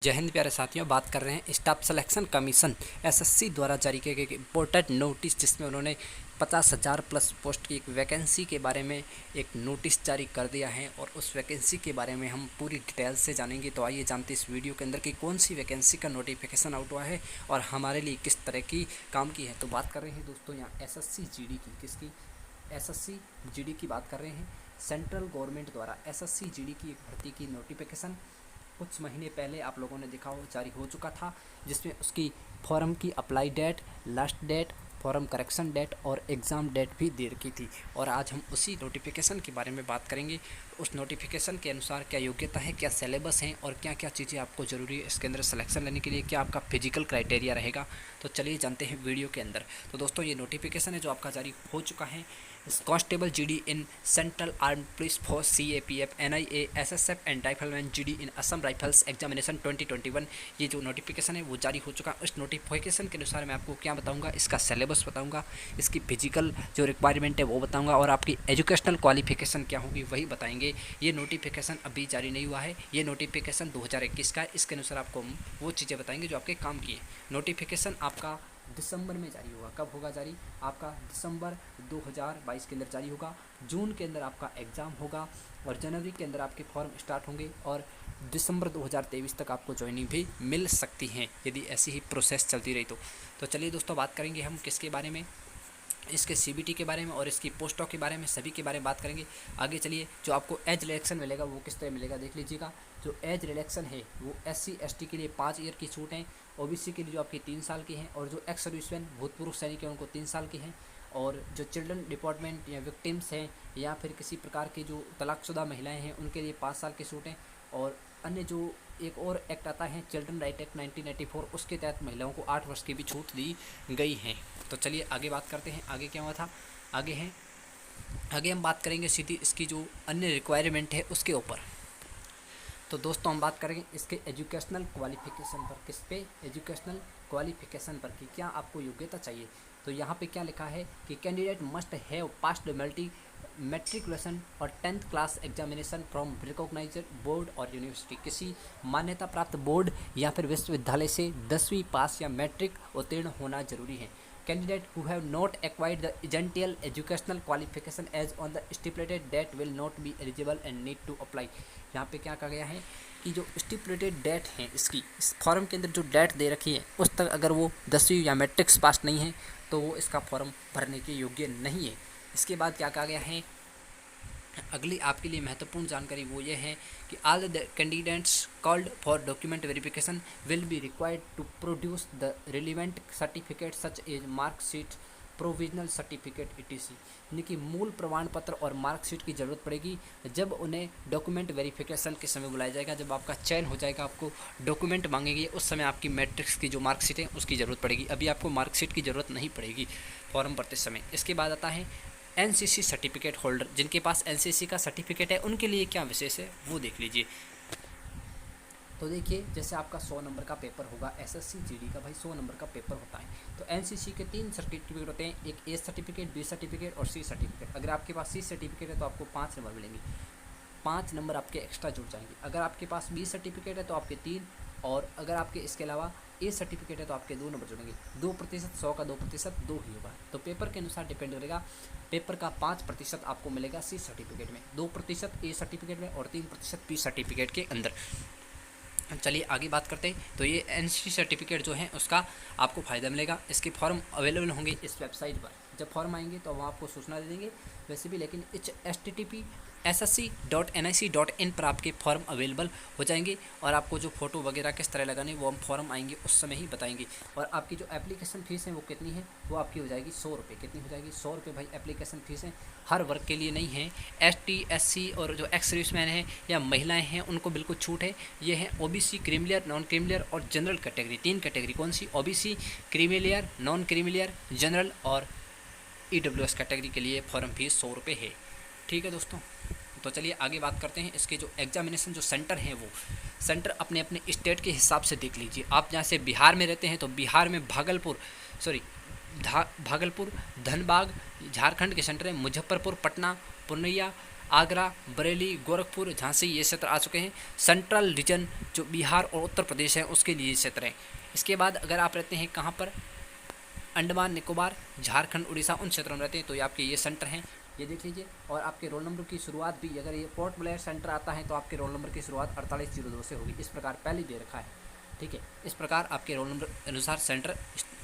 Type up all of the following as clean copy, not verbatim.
जय हिंद प्यारे साथियों, बात कर रहे हैं स्टाफ सिलेक्शन कमीशन एसएससी द्वारा जारी किए गए इम्पोर्टेंट नोटिस, जिसमें उन्होंने 50,000 प्लस पोस्ट की एक वैकेंसी के बारे में एक नोटिस जारी कर दिया है। और उस वैकेंसी के बारे में हम पूरी डिटेल से जानेंगे। तो आइए जानते हैं इस वीडियो के अंदर कि कौन सी वैकेंसी का नोटिफिकेशन आउट हुआ है और हमारे लिए किस तरह की काम की है। तो बात कर रहे हैं दोस्तों यहाँ एसएससी जीडी की, किसकी? एसएससी जीडी की बात कर रहे हैं। सेंट्रल गवर्नमेंट द्वारा एसएससी जीडी की एक भर्ती की नोटिफिकेशन कुछ महीने पहले आप लोगों ने देखा हो जारी हो चुका था, जिसमें उसकी फॉर्म की apply date, last date, form correction date और एग्ज़ाम डेट भी दे रखी थी। और आज हम उसी नोटिफिकेशन के बारे में बात करेंगे। उस नोटिफिकेशन के अनुसार क्या योग्यता है, क्या सिलेबस है और क्या क्या चीज़ें आपको ज़रूरी है इसके अंदर सिलेक्शन लेने के लिए, क्या आपका फिजिकल क्राइटेरिया रहेगा। तो चलिए जानते हैं वीडियो के अंदर। तो दोस्तों ये नोटिफिकेशन है जो आपका जारी हो चुका है। Constable GD in central armed police force CAPF NIA SSF and rifleman GD in Assam rifles examination 2021, ये जो नोटिफिकेशन है वो जारी हो चुका है। उस नोटिफिकेशन के अनुसार मैं आपको क्या बताऊंगा, इसका सिलेबस बताऊंगा, इसकी फिजिकल जो रिक्वायरमेंट है वो बताऊंगा और आपकी एजुकेशनल क्वालिफिकेशन क्या होगी वही बताएंगे। ये नोटिफिकेशन अभी जारी नहीं हुआ है, ये नोटिफिकेशन 2021 का है। इसके अनुसार आपको वो चीज़ें बताएंगे जो आपके काम की है। नोटिफिकेशन आपका दिसंबर में जारी होगा। कब होगा जारी? आपका दिसंबर 2022 के अंदर जारी होगा। जून के अंदर आपका एग्ज़ाम होगा और जनवरी के अंदर आपके फॉर्म स्टार्ट होंगे और दिसंबर 2023 तक आपको ज्वाइनिंग भी मिल सकती है यदि ऐसी ही प्रोसेस चलती रही तो चलिए दोस्तों बात करेंगे हम किसके बारे में, इसके सीबीटी के बारे में और इसकी पोस्टों के बारे में, सभी के बारे में बात करेंगे। आगे चलिए, जो आपको एज रिलैक्सन मिलेगा वो किस तरह मिलेगा देख लीजिएगा। जो एज रिलैक्सन है वो एससी एसटी के लिए 5 ईयर की छूट है, ओबीसी के लिए जो आपकी 3 साल की हैं और जो एक्स सर्विसमैन भूतपूर्व सैनिक हैं उनको 3 साल की हैं। और जो चिल्ड्रन डिपार्टमेंट या विक्टिम्स हैं या फिर किसी प्रकार की जो तलाकशुदा महिलाएँ हैं उनके लिए 5 साल की छूट हैं। और अन्य जो एक और एक्ट आता है चिल्ड्रन राइट एक्ट 1994, उसके तहत महिलाओं को 8 वर्ष की भी छूट दी गई है। तो चलिए आगे बात करते हैं। आगे क्या हुआ था, आगे हम बात करेंगे सीधी इसकी जो अन्य रिक्वायरमेंट है उसके ऊपर। तो दोस्तों हम बात करेंगे इसके एजुकेशनल क्वालिफिकेशन पर। किस पे? एजुकेशनल क्वालिफिकेशन पर कि क्या आपको योग्यता चाहिए। तो यहाँ पे क्या लिखा है कि candidate must have passed matriculation और 10th class examination from recognised board और यूनिवर्सिटी, किसी मान्यता प्राप्त बोर्ड या फिर विश्वविद्यालय से 10वीं पास या मैट्रिक उत्तीर्ण होना जरूरी है। Candidate who have not acquired the essential educational qualification as on the stipulated date will not be eligible and need to apply। यहाँ पे क्या कहा गया है कि जो स्टिपुलेटेड डेट है इसकी, इस फॉर्म के अंदर जो डेट दे रखी है उस तक अगर वो 10वीं या मैट्रिक्स पास नहीं है तो वो इसका फॉर्म भरने के योग्य नहीं है। इसके बाद क्या कहा गया है, अगली आपके लिए महत्वपूर्ण जानकारी वो ये है कि all the candidates called for document verification will be required to produce the relevant certificate such as marksheet, provisional certificate ETC, यानी कि मूल प्रमाण पत्र और मार्कशीट की ज़रूरत पड़ेगी जब उन्हें डॉक्यूमेंट वेरिफिकेशन के समय बुलाया जाएगा। जब आपका चयन हो जाएगा, आपको डॉक्यूमेंट मांगेंगे, उस समय आपकी मैट्रिक्स की जो मार्कशीट है उसकी ज़रूरत पड़ेगी। अभी आपको मार्कशीट की ज़रूरत नहीं पड़ेगी फॉर्म भरते समय। इसके बाद आता है एनसीसी सर्टिफिकेट होल्डर, जिनके पास एनसीसी का सर्टिफिकेट है उनके लिए क्या विशेष है वो देख लीजिए। तो देखिए, जैसे आपका 100 नंबर का पेपर होगा एसएससी जीडी का, भाई 100 नंबर का पेपर होता है। तो एनसीसी के 3 सर्टिफिकेट होते हैं, एक ए सर्टिफिकेट, बी सर्टिफिकेट और सी सर्टिफिकेट। अगर आपके पास सी सर्टिफिकेट है तो आपको 5 नंबर मिलेंगे, 5 नंबर आपके एक्स्ट्रा जुड़ जाएंगे। अगर आपके पास बी सर्टिफिकेट है तो आपके 3, और अगर आपके इसके अलावा ए सर्टिफिकेट है तो आपके 2 नंबर जुड़ेंगे। 2%, 100 का 2%, 2 ही होगा। तो पेपर के अनुसार डिपेंड करेगा। पेपर का 5% आपको मिलेगा सी सर्टिफिकेट में, 2% ए सर्टिफिकेट में और 3% बी सर्टिफिकेट के अंदर। चलिए आगे बात करते हैं। तो ये एनसीसी सर्टिफिकेट जो है उसका आपको फ़ायदा मिलेगा। इसके फॉर्म अवेलेबल होंगे इस वेबसाइट पर। जब फॉर्म आएंगे तो वहाँ आपको सूचना दे देंगे वैसे भी, लेकिन http://ssc.nic.in पर आपके फॉर्म अवेलेबल हो जाएंगे। और आपको जो फ़ोटो वगैरह किस तरह लगाने वो हम फॉर्म आएंगे उस समय ही बताएंगे। और आपकी जो एप्लीकेशन फ़ीस है वो कितनी है, वो आपकी हो जाएगी 100 रुपये। कितनी हो जाएगी? 100 रुपये भाई एप्लीकेशन फ़ीस है। हर वर्ग के लिए नहीं है, एसटी एससी और जो एक्स सर्विसमैन हैं या महिलाएं हैं उनको बिल्कुल छूट है। ये है OBC, creamy layer, non creamy layer और जनरल कैटेगरी। 3 कैटेगरी कौन सी? OBC, creamy layer, non creamy layer, general और ईडब्ल्यूएस कैटेगरी के लिए फॉर्म फीस 100 रुपये है। ठीक है दोस्तों, तो चलिए आगे बात करते हैं। इसके जो एग्जामिनेशन जो सेंटर हैं वो सेंटर अपने अपने स्टेट के हिसाब से देख लीजिए। आप जहाँ से बिहार में रहते हैं तो बिहार में भागलपुर, धनबाद, झारखंड के सेंटर है मुजफ्फरपुर, पटना, पूर्णिया, आगरा, बरेली, गोरखपुर, झांसी ये क्षेत्र आ चुके हैं। सेंट्रल रीजन जो बिहार और उत्तर प्रदेश है उसके लिए क्षेत्र हैं। इसके बाद अगर आप रहते हैं कहाँ पर, अंडमान निकोबार, झारखंड, उड़ीसा, उन क्षेत्रों में रहते हैं तो ये आपके ये सेंटर हैं, ये देख लीजिए। और आपके रोल नंबर की शुरुआत भी, अगर ये पोर्ट ब्लेयर सेंटर आता है तो आपके रोल नंबर की शुरुआत 4802 से होगी। इस प्रकार पहले दे रखा है, ठीक है। इस प्रकार आपके रोल नंबर अनुसार सेंटर,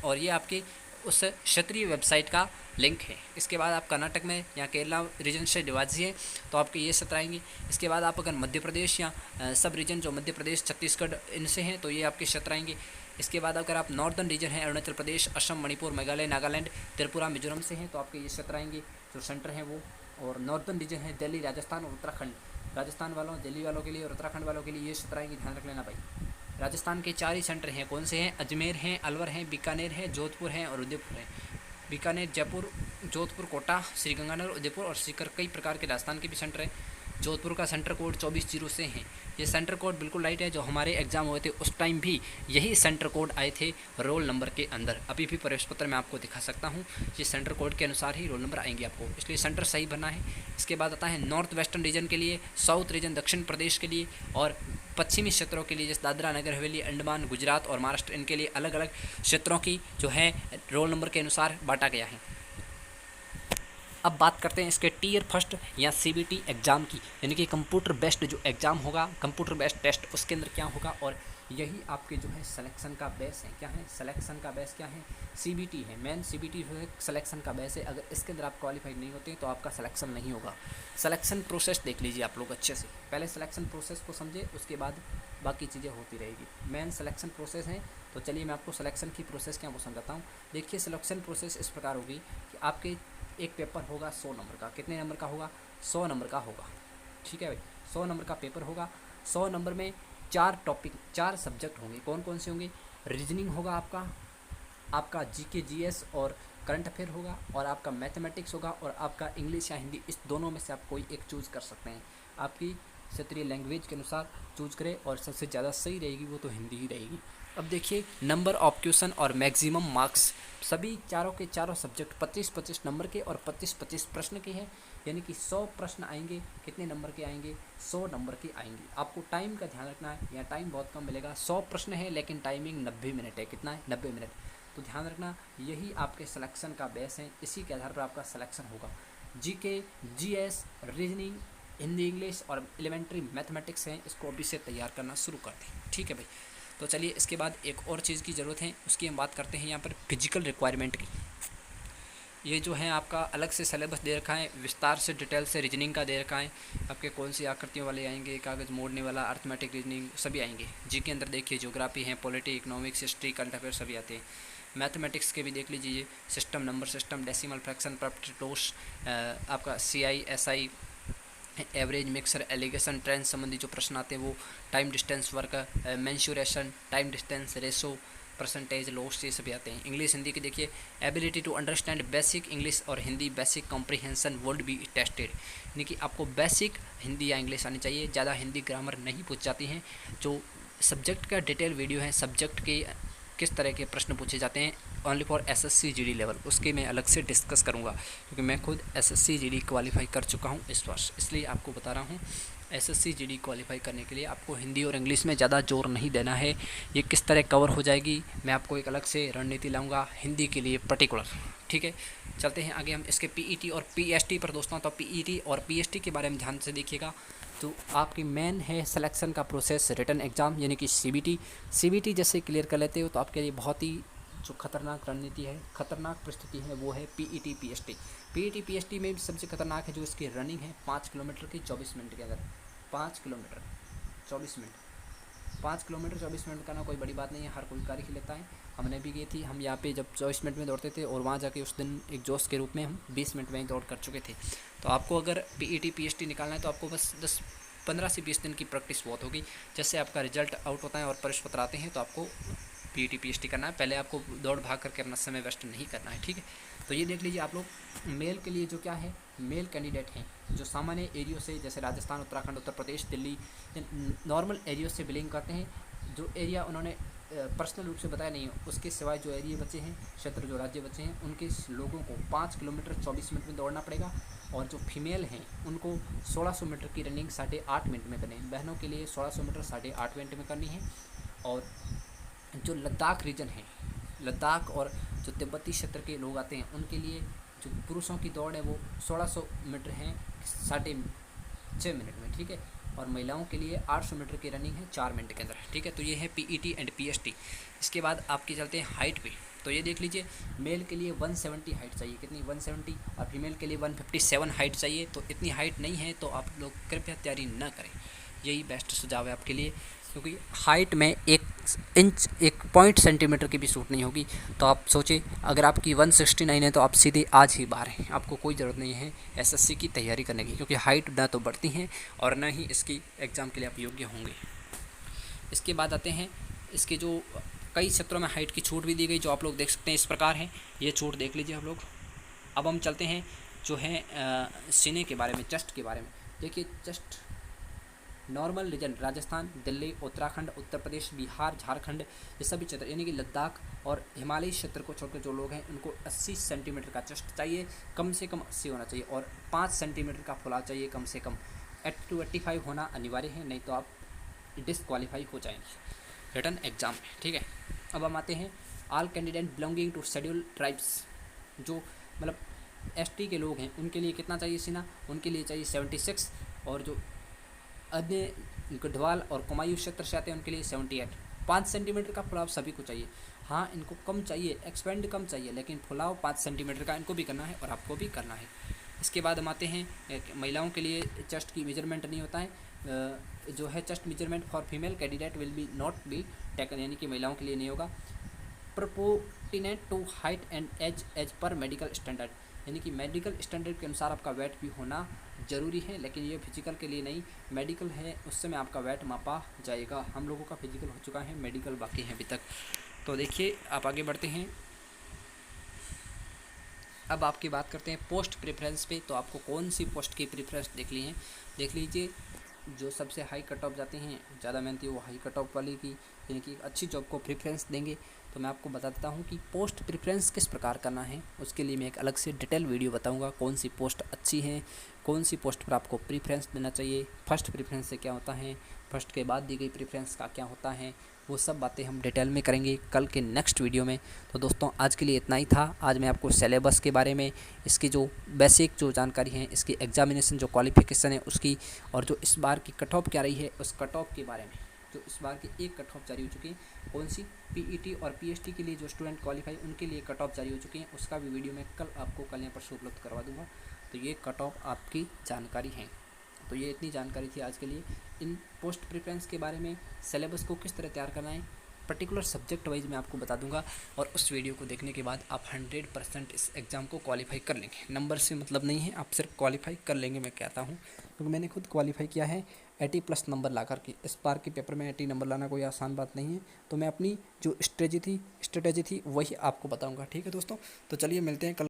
और ये आपके उस क्षेत्रीय वेबसाइट का लिंक है। इसके बाद आप कर्नाटक में या केरला रीजन से डिवाइड है तो आपके ये क्षेत्र आएंगे। इसके बाद आप अगर मध्य प्रदेश या सब रीजन जो मध्य प्रदेश, छत्तीसगढ़ इनसे हैं तो ये आपके क्षेत्र आएंगे। इसके बाद अगर आप नॉर्दर्न रीजन है, अरुणाचल प्रदेश, असम, मणिपुर, मेघालय, नागालैंड, त्रिपुरा, मिजोरम से हैं तो आपके ये क्षेत्र आएंगे जो सेंटर हैं वो। और नॉर्दर्न रीजन है दिल्ली, राजस्थान और उत्तराखंड, राजस्थान वालों, दिल्ली वालों के लिए और उत्तराखंड वालों के लिए ये क्षेत्र आएंगे, ध्यान रख लेना भाई। राजस्थान के 4 ही सेंटर हैं, कौन से हैं, अजमेर हैं, अलवर हैं, बीकानेर है, जोधपुर हैं और उदयपुर हैं। बीकानेर, जयपुर, जोधपुर, कोटा, श्रीगंगानगर, उदयपुर और सीकर, कई प्रकार के राजस्थान के भी सेंटर है। जोधपुर का सेंटर कोड 24 से हैं। ये सेंटर कोड बिल्कुल राइट है, जो हमारे एग्जाम हुए थे उस टाइम भी यही सेंटर कोड आए थे रोल नंबर के अंदर। अभी भी प्रवेश पत्र में आपको दिखा सकता हूँ, ये सेंटर कोड के अनुसार ही रोल नंबर आएंगे आपको, इसलिए सेंटर सही भरना है। इसके बाद आता है नॉर्थ वेस्टर्न रीजन के लिए, साउथ रीजन दक्षिण प्रदेश के लिए, और पश्चिमी क्षेत्रों के लिए जैसे दादरा नगर हवेली, अंडमान, गुजरात और महाराष्ट्र, इनके लिए अलग अलग क्षेत्रों की जो है रोल नंबर के अनुसार बांटा गया है। अब बात करते हैं इसके टीयर फर्स्ट या सीबीटी एग्ज़ाम की, यानी कि कंप्यूटर बेस्ड जो एग्ज़ाम होगा, कंप्यूटर बेस्ड टेस्ट, उसके अंदर क्या होगा। और यही आपके जो है सिलेक्शन का बेस है। क्या है सिलेक्शन का बेस, क्या है, सीबीटी है। मेन सीबीटी जो है सिलेक्शन का बेस है। अगर इसके अंदर आप क्वालिफाइड नहीं होते तो आपका सिलेक्शन नहीं होगा। सिलेक्शन प्रोसेस देख लीजिए आप लोग अच्छे से, पहले सिलेक्शन प्रोसेस को समझे, उसके बाद बाकी चीज़ें होती रहेगी। मेन सिलेक्शन प्रोसेस है, तो चलिए मैं आपको सिलेक्शन की प्रोसेस क्या वो समझाता हूँ। देखिए सिलेक्शन प्रोसेस इस प्रकार होगी कि आपके एक पेपर होगा 100 नंबर का, कितने नंबर का होगा, 100 नंबर का होगा, ठीक है भाई। 100 नंबर का पेपर होगा। 100 नंबर में 4 टॉपिक, 4 सब्जेक्ट होंगे। कौन कौन से होंगे, रीजनिंग होगा आपका जीके जीएस और करंट अफेयर होगा, और आपका मैथमेटिक्स होगा, और आपका इंग्लिश या हिंदी, इस दोनों में से आप कोई एक चूज़ कर सकते हैं। आपकी क्षेत्रीय लैंग्वेज के अनुसार चूज करें, और सबसे ज़्यादा सही रहेगी वो तो हिंदी ही रहेगी। अब देखिए नंबर ऑफ क्वेश्चन और मैक्सिमम मार्क्स, सभी चारों के चारों सब्जेक्ट 25-25 नंबर के और 25-25 प्रश्न के हैं, यानी कि 100 प्रश्न आएंगे। कितने नंबर के आएंगे, 100 नंबर के आएंगे। आपको टाइम का ध्यान रखना है, यहाँ टाइम बहुत कम मिलेगा। 100 प्रश्न है लेकिन टाइमिंग 90 मिनट है। कितना है, 90 मिनट। तो ध्यान रखना, यही आपके सिलेक्शन का बेस है, इसी के आधार पर आपका सिलेक्शन होगा। GK, GS, reasoning, Hindi, English और एलिमेंट्री मैथमेटिक्स हैं, इसको अभी से तैयार करना शुरू कर दें, ठीक है भाई। तो चलिए इसके बाद एक और चीज़ की ज़रूरत है, उसकी हम बात करते हैं यहाँ पर फिजिकल रिक्वायरमेंट की। ये जो है आपका अलग से सिलेबस दे रखा है, विस्तार से डिटेल से रीजनिंग का दे रखा है। आपके कौन सी आकृतियों वाले आएंगे, कागज़ मोड़ने वाला, अर्थमेटिक, रीजनिंग सभी आएंगे। जी के अंदर देखिए ज्योग्राफी है, polity, economics, history, current affair सभी आते हैं। मैथमेटिक्स के भी देख लीजिए, system, number system, decimal, fraction, property, आपका CI, SI, average, mixture, alligation, trend संबंधी जो प्रश्न आते हैं वो, time distance work, mensuration, time distance, ratio, percentage, loss, ये सभी आते हैं। इंग्लिश, हिंदी की देखिए, ability to understand basic English और Hindi, basic comprehension would be tested, यानी कि आपको बेसिक हिंदी या इंग्लिश आनी चाहिए। ज़्यादा हिंदी ग्रामर नहीं पूछ जाती हैं। जो सब्जेक्ट का डिटेल वीडियो है, सब्जेक्ट के किस तरह के प्रश्न पूछे जाते हैं only for SSC GD level, उसके मैं अलग से डिस्कस करूंगा, क्योंकि मैं खुद SSC GD क्वालिफाई कर चुका हूं इस वर्ष, इसलिए आपको बता रहा हूं। SSC GD क्वालिफाई करने के लिए आपको हिंदी और इंग्लिश में ज़्यादा जोर नहीं देना है। ये किस तरह कवर हो जाएगी, मैं आपको एक अलग से रणनीति लाऊंगा हिंदी के लिए पर्टिकुलर, ठीक है। चलते हैं आगे हम इसके PET और PST पर दोस्तों। तो PET और PST के बारे में ध्यान से देखिएगा। तो आपकी मेन है सिलेक्शन का प्रोसेस, रिटन एग्ज़ाम यानी कि CBT जैसे क्लियर कर लेते हो तो आपके लिए बहुत ही जो खतरनाक रणनीति है, खतरनाक परिस्थिति है, वो है PET PST में सबसे खतरनाक है जो इसकी रनिंग है 5 किलोमीटर की 24 मिनट के अंदर। 5 किलोमीटर 24 मिनट, 5 किलोमीटर 24 मिनट करना कोई बड़ी बात नहीं है, हर कोई कर ही लेता है। हमने भी की थी, हम यहाँ पे जब 24 मिनट में दौड़ते थे और वहाँ जाके उस दिन एक जोश के रूप में हम 20 मिनट में ही दौड़ कर चुके थे। तो आपको अगर PET PST निकालना है तो आपको बस 15 से 20 दिन की प्रैक्टिस बहुत होगी। जैसे आपका रिजल्ट आउट होता है और प्रवेश पत्र आते हैं तो आपको PET PST करना है। पहले आपको दौड़ भाग करके अपना समय वेस्ट नहीं करना है, ठीक है। तो ये देख लीजिए आप लोग, मेल के लिए जो क्या है, मेल कैंडिडेट हैं जो सामान्य एरियो से, जैसे राजस्थान, उत्तराखंड, उत्तर प्रदेश, दिल्ली, नॉर्मल एरियो से बिलोंग करते हैं। जो एरिया उन्होंने पर्सनल रूप से बताया नहीं है, उसके सिवाय जो एरिया बचे हैं, क्षेत्र जो राज्य बचे हैं, उनके लोगों को 5 किलोमीटर 24 मिनट में दौड़ना पड़ेगा। और जो फीमेल हैं उनको 1600 मीटर की रनिंग 8.5 मिनट में करनी है। बहनों के लिए 1600 मीटर 8.5 मिनट में करनी है। और जो लद्दाख रीजन है, लद्दाख और जो तिब्बती क्षेत्र के लोग आते हैं उनके लिए जो पुरुषों की दौड़ है वो 1600 मीटर है 6.5 मिनट में, ठीक है। और महिलाओं के लिए 800 मीटर की रनिंग है 4 मिनट के अंदर, ठीक है। तो ये है पीईटी एंड पीएसटी। इसके बाद आपके चलते हैं हाइट पे। तो ये देख लीजिए, मेल के लिए 170 हाइट चाहिए, कितनी 170, और फीमेल के लिए 157 हाइट चाहिए। तो इतनी हाइट नहीं है तो आप लोग कृपया तैयारी न करें, यही बेस्ट सुझाव है आपके लिए, क्योंकि हाइट में 1 सेंटीमीटर की भी छूट नहीं होगी। तो आप सोचें, अगर आपकी 169 है तो आप सीधे आज ही बाहर हैं, आपको कोई ज़रूरत नहीं है एसएससी की तैयारी करने की, क्योंकि हाइट ना तो बढ़ती है और ना ही इसकी एग्ज़ाम के लिए आप योग्य होंगे। इसके बाद आते हैं, इसके जो कई क्षेत्रों में हाइट की छूट भी दी गई, जो आप लोग देख सकते हैं इस प्रकार है। ये छूट देख लीजिए आप लोग। अब हम चलते हैं जो है सीने के बारे में, चेस्ट के बारे में। देखिए, chest normal region Rajasthan, Delhi, Uttarakhand, Uttar Pradesh, Bihar, Jharkhand, ये सभी क्षेत्र यानी कि लद्दाख और हिमालयी क्षेत्र को छोड़कर जो लोग हैं उनको 80 सेंटीमीटर का चेस्ट चाहिए, कम से कम 80 होना चाहिए, और 5 सेंटीमीटर का फुलाव चाहिए कम से कम। 80 to 85 होना अनिवार्य है, नहीं तो आप डिसक्वालीफाई हो जाएंगे रिटर्न एग्जाम में, ठीक है। अब हम आते हैं all candidate belonging to schedule tribes, जो मतलब एसटी के लोग हैं उनके लिए कितना चाहिए सीना, उनके लिए चाहिए 76, और जो अन्य गढ़वाल और कुमायूं क्षेत्र से आते हैं उनके लिए 78। 5 सेंटीमीटर का फुलाव सभी को चाहिए। हाँ, इनको कम चाहिए, एक्सपेंड कम चाहिए, लेकिन फुलाव 5 सेंटीमीटर का इनको भी करना है और आपको भी करना है। इसके बाद हम आते हैं, महिलाओं के लिए चेस्ट की मेजरमेंट नहीं होता है, जो है chest measurement for female candidate will be not be taken, यानी कि महिलाओं के लिए नहीं होगा। Proportionate to height and age पर मेडिकल स्टैंडर्ड, यानी कि मेडिकल स्टैंडर्ड के अनुसार आपका वेट भी होना ज़रूरी है, लेकिन ये फिजिकल के लिए नहीं, मेडिकल है उस समय आपका वेट मापा जाएगा। हम लोगों का फिजिकल हो चुका है, मेडिकल बाकी है अभी तक। तो देखिए, आप आगे बढ़ते हैं। अब आपकी बात करते हैं पोस्ट प्रेफरेंस पे। तो आपको कौन सी पोस्ट की प्रेफरेंस देख लीजिए। जो सबसे हाई कट ऑफ जाते हैं, ज़्यादा मेहनती, वो हाई कट ऑफ वाली की यानी कि अच्छी जॉब को प्रेफरेंस देंगे। तो मैं आपको बता देता हूँ कि पोस्ट प्रेफरेंस किस प्रकार करना है, उसके लिए मैं एक अलग से डिटेल वीडियो बताऊँगा, कौन सी पोस्ट अच्छी है, कौन सी पोस्ट पर आपको प्रेफरेंस देना चाहिए, फर्स्ट प्रेफरेंस से क्या होता है, फर्स्ट के बाद दी गई प्रेफरेंस का क्या होता है, वो सब बातें हम डिटेल में करेंगे कल के नेक्स्ट वीडियो में। तो दोस्तों, आज के लिए इतना ही था। आज मैं आपको सिलेबस के बारे में, इसकी जो बेसिक जो जानकारी है, इसकी एग्जामिनेशन जो क्वालिफिकेशन है उसकी, और जो इस बार की कट ऑफ क्या रही है उस कट ऑफ के बारे में, जो इस बार की एक कट ऑफ जारी हो चुकी है, कौन सी पीईटी और पीएसटी के लिए जो स्टूडेंट क्वालिफाई उनके लिए कट ऑफ जारी हो चुकी है, उसका भी वीडियो मैं कल यहाँ पर उपलब्ध करवा दूँगा। तो ये कट ऑफ आपकी जानकारी है। तो ये इतनी जानकारी थी आज के लिए इन पोस्ट प्रेफरेंस के बारे में। सिलेबस को किस तरह तैयार करना है पर्टिकुलर सब्जेक्ट वाइज मैं आपको बता दूंगा, और उस वीडियो को देखने के बाद आप 100% इस एग्ज़ाम को क्वालिफाई कर लेंगे। नंबर से मतलब नहीं है, आप सिर्फ क्वालिफाई कर लेंगे, मैं कहता हूँ, क्योंकि मैंने खुद क्वालिफाई किया है 80+ नंबर ला करके। इस बार के पेपर में 80 नंबर लाना कोई आसान बात नहीं है। तो मैं अपनी जो स्ट्रेटजी थी वही आपको बताऊँगा, ठीक है दोस्तों। तो चलिए मिलते हैं कल।